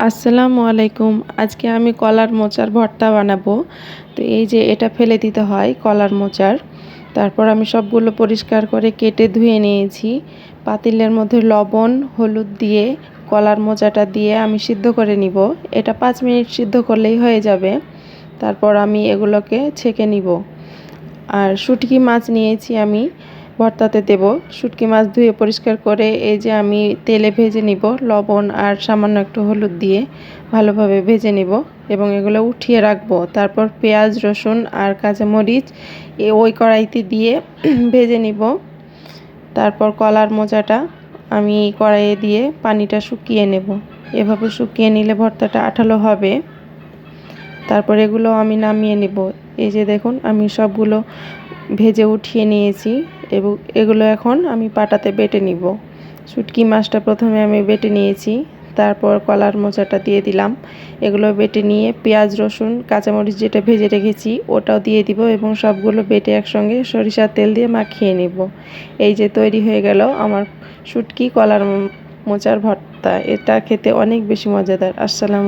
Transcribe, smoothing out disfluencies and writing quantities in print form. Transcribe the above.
আসসালামু আলাইকুম। আজকে আমি কলার মোচার ভর্তা বানাবো। তো এই যে এটা ফেলে দিতে হয় কলার মোচার। তারপর আমি সবগুলো পরিষ্কার করে কেটে ধুয়ে নিয়েছি। পাতিলের মধ্যে লবণ হলুদ দিয়ে কলার মোচাটা দিয়ে আমি সিদ্ধ করে নিব। এটা 5 মিনিট সিদ্ধ করলেই হয়ে যাবে। তারপর আমি এগুলোকে ছেঁকে নিব। আর শুটকি মাছ নিয়েছি আমি ভর্তাতে দেব। শুটকি মাছ ধুয়ে পরিষ্কার করে এই যে আমি তেলে ভেজে নিব, লবণ আর সামান্য একটু হলুদ দিয়ে ভালোভাবে ভেজে নিব এবং এগুলো উঠিয়ে রাখবো। তারপর পেঁয়াজ রসুন আর কাঁচামরিচ ওই কড়াইতে দিয়ে ভেজে নিব। তারপর কলার মোচাটা আমি কড়াইয়ে দিয়ে পানিটা শুকিয়ে নেব। এভাবে শুকিয়ে নিলে ভর্তাটা আঠালো হবে। তারপর এগুলো আমি নামিয়ে নেব। এই যে দেখুন আমি সবগুলো ভেজে উঠিয়ে নিয়েছি এবং এগুলো এখন আমি পাটাতে বেটে নিব। শুটকি মাছটা প্রথমে আমি বেটে নিয়েছি, তারপর কলার মোচাটা দিয়ে দিলাম। এগুলো বেটে নিয়ে পেঁয়াজ রসুন কাঁচামরিচ যেটা ভেজে রেখেছি ওটাও দিয়ে দিব এবং সবগুলো বেটে একসঙ্গে সরিষার তেল দিয়ে মাখিয়ে নিব। এই যে তৈরি হয়ে গেল আমার শুটকি কলার মোচার ভর্তা। এটা খেতে অনেক বেশি মজাদার। আসসালামু